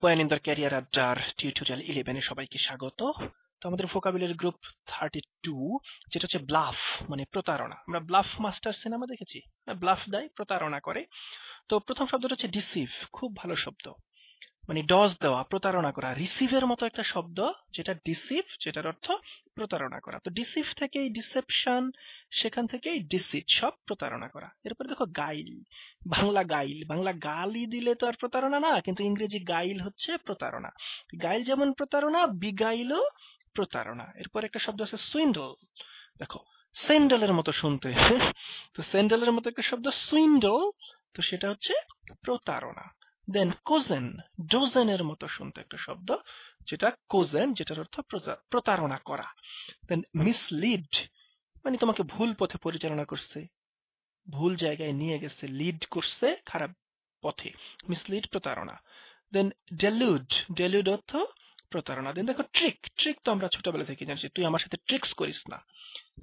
বয়ানিন্দর career আড্ডার tutorial 11-এ সবাইকে স্বাগত। তো আমাদের ভোকাবুলারি গ্রুপ 32, যেটা হচ্ছে ব্লাফ, মানে প্রতারণা। আমরা ব্লাফ মাস্টার সিনেমা দেখেছি, ব্লাফ দেয়, প্রতারণা করে। তো প্রথম শব্দটা হচ্ছে ডিসিভ, খুব ভালো শব্দ, মানে ডজ দেওয়া, প্রতারণা করা। রিসিভের মতো একটা শব্দ যেটা ডিসিভ, যেটার অর্থ প্রতারণা করা। তো ডিসিভ থেকেই ডিসেপশন, সেখান থেকেই ডিসিট, সব প্রতারণা করা। এরপরে দেখো গাইল, বাংলা গাইল, বাংলা গালি দিলে তো আর প্রতারণা না, কিন্তু ইংরেজি গাইল হচ্ছে প্রতারণা। গাইল যেমন প্রতারণা, বিগাইলও প্রতারণা। এরপর একটা শব্দ আছে সুইন্ডল, দেখো স্যান্ডেলের মতো শুনতে তো স্যান্ডেলের মতো একটা শব্দ সুইন্ডল, তো সেটা হচ্ছে প্রতারণা। দেন কোজেন, ডোজেনের মতো শুনতে একটা শব্দ, যেটা কোজেন, যেটার অর্থ প্রতারণা করা। দেন মিসলিড, মানে তোমাকে ভুল পথে পরিচালনা করছে, ভুল জায়গায় নিয়ে গেছে, লিড করছে খারাপ পথে, মিসলিড প্রতারণা। দেন ডেলুড, ডেলুড অর্থ প্রতারণা। দেন দেখো ট্রিক, ট্রিক তো আমরা ছোটবেলা থেকে জানছি, তুই আমার সাথে ট্রিক্স করিস না।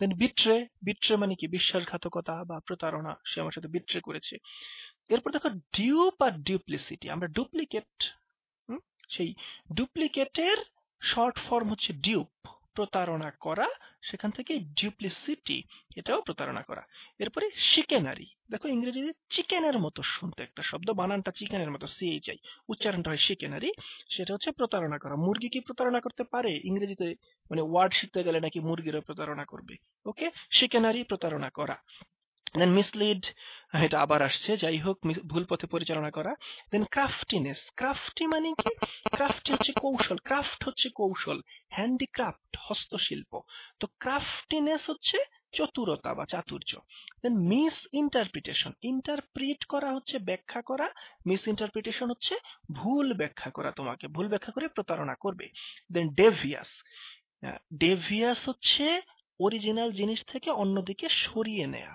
দেন বিট্রে, বিট্রে মানে কি বিশ্বাসঘাতকতা বা প্রতারণা, সে আমার সাথে বিট্রে করেছে। এরপর দেখো ডিউপ আর ডিউপ্লিসিটি, আমরা ডুপ্লিকেট, সেই ডুপ্লিকেটের শর্ট ফর্ম হচ্ছে ডিউপ, প্রতারণা করা, সেখান থেকে ডিউপ্লিসিটি, এটাও প্রতারণা করা। এরপরে শিকেনারি, দেখো ইংরেজিতে চিকেনের মতো শুনতে একটা শব্দ, বানানটা চিকেনের মতো, সিএইচআই, উচ্চারণটা হয় শিকেনারি, সেটা হচ্ছে প্রতারণা করা। মুরগি কি প্রতারণা করতে পারে? ইংরেজিতে মানে ওয়ার্ড শিখতে গেলে নাকি মুরগিরও প্রতারণা করবে। ওকে, শিকেনারি, প্রতারণা করা। দেন মিসলিড, এটা আবার আসছে, যাই হোক, ভুল পথে পরিচালনা করা। দেন ক্রাফটিনেস, ক্রাফটি মানে কি? ক্রাফটি হচ্ছে কৌশল, ক্রাফট হচ্ছে কৌশল, হ্যান্ডিক্রাফট হস্তশিল্প। তো ক্রাফটিনেস হচ্ছে চতুরতা বা চাতুর্য। দেন মিস ইন্টারপ্রিটেশন, ইন্টারপ্রিট করা হচ্ছে ব্যাখ্যা করা, মিস ইন্টারপ্রিটেশন হচ্ছে ভুল ব্যাখ্যা করা, তোমাকে ভুল ব্যাখ্যা করে প্রতারণা করবে। দেন ডেভিয়াস, ডেভিয়াস হচ্ছে অরিজিনাল জিনিস থেকে অন্যদিকে সরিয়ে নেয়া,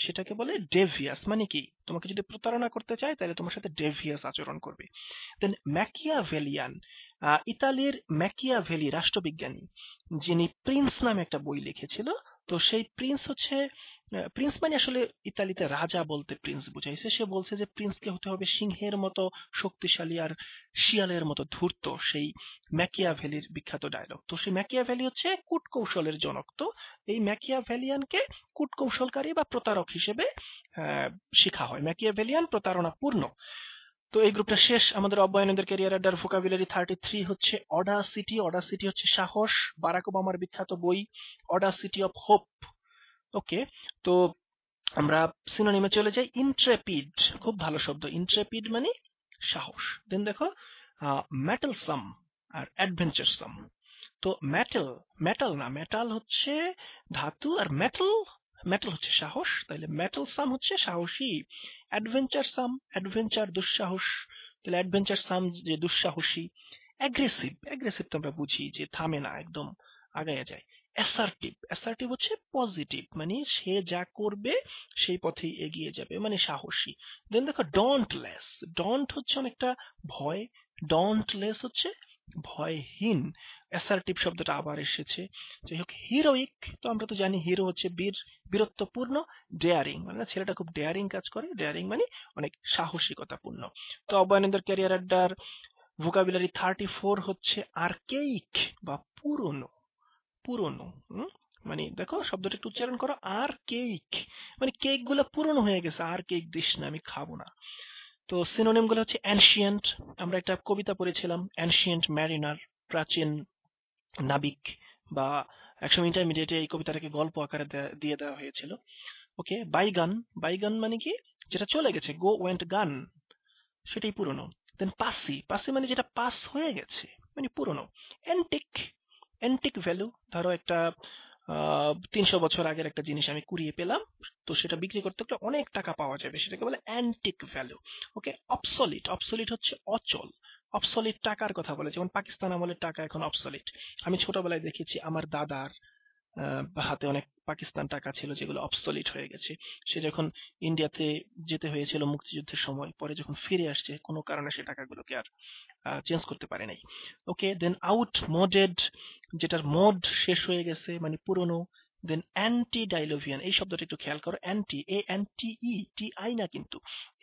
সেটাকে বলে ডেভিয়াস। মানে কি, তোমাকে যদি প্রতারণা করতে চায় তাহলে তোমার সাথে ডেভিয়াস আচরণ করবে। দেন ম্যাকিয়াভেলিয়ান, ইতালির ম্যাকিয়াভেলি রাষ্ট্রবিজ্ঞানী, যিনি প্রিন্স নামে একটা বই লিখেছিল। তো সেই প্রিন্স হচ্ছে, প্রিন্স মানে আসলে ইতালিতে রাজা বলতে প্রিন্স বুঝাইছে। সে বলছে যে প্রিন্সকে হতে হবে সিংহের মতো শক্তিশালী আর শিয়ালের মতো ধূর্ত, সেই ম্যাকিয়াভেলির বিখ্যাত ডায়লগ। তো সেই ম্যাকিয়াভেলি হচ্ছে কূটকৌশলের জনক। তো এই ম্যাকিয়াভেলিয়ানকে কূটকৌশলকারী বা প্রতারক হিসেবে শেখা হয়। ম্যাকিয়াভেলিয়ান প্রতারণাপূর্ণ। তো এই গ্রুপটা শেষ। আমাদের অব্যয়নন্দের ক্যারিয়ার আড্ডার ভোকাবুলারি 33 হচ্ছে অডাসিটি। অডাসিটি হচ্ছে সাহস, বারাক ওবামার বিখ্যাত বই অডাসিটি অফ হোপ। ওকে, তো আমরা সিনোনিমে চলে যাই। ইন্ট্রেপিড, খুব ভালো শব্দ, ইন্ট্রেপিড মানে সাহস। দেন দেখো মেটালসাম আর অ্যাডভেঞ্চারসাম। তো মেটাল, মেটাল না, মেটাল হচ্ছে ধাতু, আর মেটাল, মেটাল হচ্ছে সাহস, তাহলে মেটালসাম হচ্ছে সাহসী। অ্যাডভেঞ্চারসাম, অ্যাডভেঞ্চার দুঃসাহস, তাহলে অ্যাডভেঞ্চারসাম যে দুঃসাহসী। অ্যাগ্রেসিভ, অ্যাগ্রেসিভ তো আমরা বুঝি যে থামে না, একদম আগায়া যায়। অ্যাসার্টিভ, অ্যাসার্টিভ হচ্ছে পজিটিভ, মানে সে যা করবে সেই পথেই এগিয়ে যাবে, মানে সাহসী। দেন দেখো ডন্টলেস, ডন্ট হচ্ছে অনেকটা ভয়, ডন্টলেস হচ্ছে ভয়হীন। অ্যাসার্টিভ শব্দটা আবার এসেছে। যাই হোক, হিরোইক, তো আমরা তো জানি হিরো হচ্ছে বীর, বীরত্বপূর্ণ। ডেয়ারিং মানে না, ছেলেটা খুব ডেয়ারিং কাজ করে, ডেয়ারিং মানে অনেক সাহসিকতাপূর্ণ। তো অব্যয়নন্দের ক্যারিয়ার আড্ডার ভোকাবুলারি 34 হচ্ছে আর্কেইক বা পুরনো, পুরনো। মানে দেখো শব্দটা একটু উচ্চারণ করো, আর কেক, মানে কেক গুলো পুরনো হয়ে গেছে, আর কেক দিস না, আমি খাবো না। তো সিনোনিম গুলো হচ্ছে অ্যানশিয়েন্ট, আমরা একটা কবিতা পড়েছিলাম, অ্যানশিয়েন্ট ম্যারিনার, প্রাচীন নাবিক, বা একসময় ইন্টারমিডিয়েটে এই কবিতাটাকে গল্প আকারে দিয়ে দেওয়া হয়েছিল। ওকে, বাইগান, বাইগান মানে কি, যেটা চলে গেছে, গো ওয়েন্ট গান, সেটাই পুরনো। দেন পাসি, পাসি মানে যেটা পাস হয়ে গেছে, মানে পুরনো। অ্যান্টিক, অ্যান্টিক ভ্যালু, ধরো একটা 300 বছর আগের একটা জিনিস আমি কুড়িয়ে পেলাম, তো সেটা বিক্রি করতে গেলে অনেক টাকা পাওয়া যাবে, সেটাকে বলে অ্যান্টিক ভ্যালু। ওকে, অবসলিট, অবসলিট হচ্ছে অচল, অবসলিট টাকার কথা বলে, যেমন পাকিস্তান আমলের টাকা এখন অবসলিট। আমি ছোটবেলায় দেখেছি আমার দাদার হাতে অনেক পাকিস্তান টাকা ছিল যেগুলো অবসলিট হয়ে গেছে। সে যখন ইন্ডিয়াতে যেতে হয়েছিল মুক্তিযুদ্ধের সময়, পরে যখন ফিরে আসছে কোনো কারণে সে টাকাগুলোকে আর চেঞ্জ করতে পারে নাই। ওকে, দেন আউট মডেড, যেটার মড শেষ হয়ে গেছে, মানে পুরনো। দেন অ্যান্টিডাইলুভিয়ান, এই শব্দটা একটু খেয়াল করো, অ্যান্টি, ANTE, TI না কিন্তু,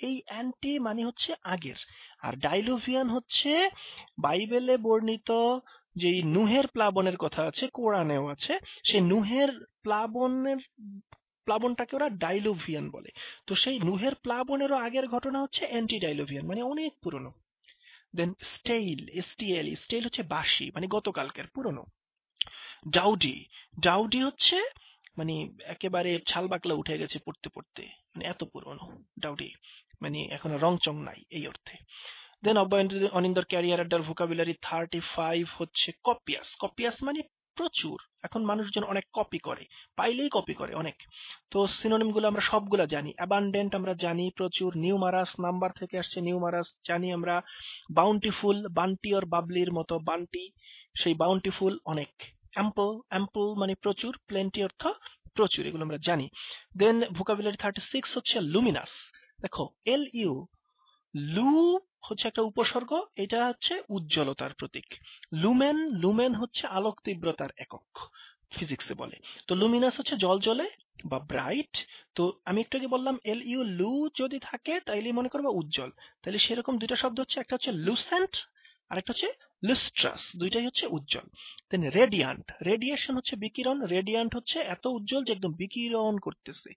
এই অ্যান্টি মানে হচ্ছে আগের, আর ডাইলুভিয়ান হচ্ছে বাইবেলে বর্ণিত যেই নুহের প্লাবনের কথা আছে, কোরআনেও আছে, সেই নুহের প্লাবনটাকে ওরা ডাইলুভিয়ান বলে। তো সেই নুহের প্লাবনেরও আগের ঘটনা হচ্ছে অ্যান্টিডাইলুভিয়ান, মানে অনেক পুরনো। দেন স্টেইল, STL, স্টেইল হচ্ছে বাসি, মানে গতকালকের, পুরনো। ডাউডি, ডাউডি হচ্ছে মানে একেবারে ছাল বাকলা উঠে গেছে পড়তে পড়তে, মানে এত পুরনো ডাউডি, মানে এখনো রং চং নাই এই অর্থে। দেন অব্যয় অনিন্দর ক্যারিয়ার অ্যাডার ভোকাবুলারি 35 হচ্ছে কপিয়াস। কপিয়াস মানে প্রচুর, এখন মানুষজন অনেক কপি করে, পাইলেই কপি করে অনেক। তো সিনোনিম গুলো আমরা সবগুলা জানি। অ্যাবান্ডেন্ট আমরা জানি প্রচুর, নিউমারাস নাম্বার থেকে আসছে, নিউমারাস জানি আমরা। বাউন্টিফুল, বান্টি ওর বাবলির মতো বান্টি, সেই বাউন্টিফুল অনেক। অ্যাম্পল, অ্যাম্পল মানে প্রচুর, প্লেন্টি অর্থ প্রচুর, এগুলো আমরা জানি। দেন ভোকাবুলারি 36 হচ্ছে লুমিনাস। দেখো LU, লু হচ্ছে একটা উপসর্গ, এটা হচ্ছে উজ্জ্বলতার প্রতীক। লুমেন, লুমেন হচ্ছে আলোক তীব্রতার একক, ফিজিক্সে বলে। তো লুমিনাস হচ্ছে জলজলে বা ব্রাইট। তো আমি একটু আগে বললাম LU, লু যদি থাকে তাইলে মনে করবা উজ্জ্বল, তাহলে সেরকম দুইটা শব্দ হচ্ছে, একটা হচ্ছে লুসেন্ট আর একটা হচ্ছে লুস্ট্রাস, দুইটাই হচ্ছে উজ্জ্বল। দেন রেডিয়ান্ট, রেডিয়েশন হচ্ছে বিকিরণ, রেডিয়ান্ট হচ্ছে এত উজ্জ্বল যে একদম বিকিরণ করতেছে।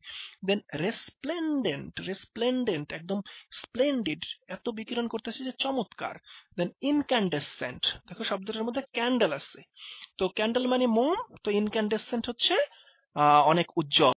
দেন রেসপ্লেন্ডেন্ট, রেসপ্লেন্ডেন্ট একদম স্প্লেন্ডিড, এত বিকিরণ করতেছে যে চমৎকার। দেন ইনক্যান্ডেসেন্ট, দেখো শব্দটার মধ্যে ক্যান্ডেল আছে, তো ক্যান্ডেল মানে মোম, তো ইনক্যান্ডেসেন্ট হচ্ছে অনেক উজ্জ্বল।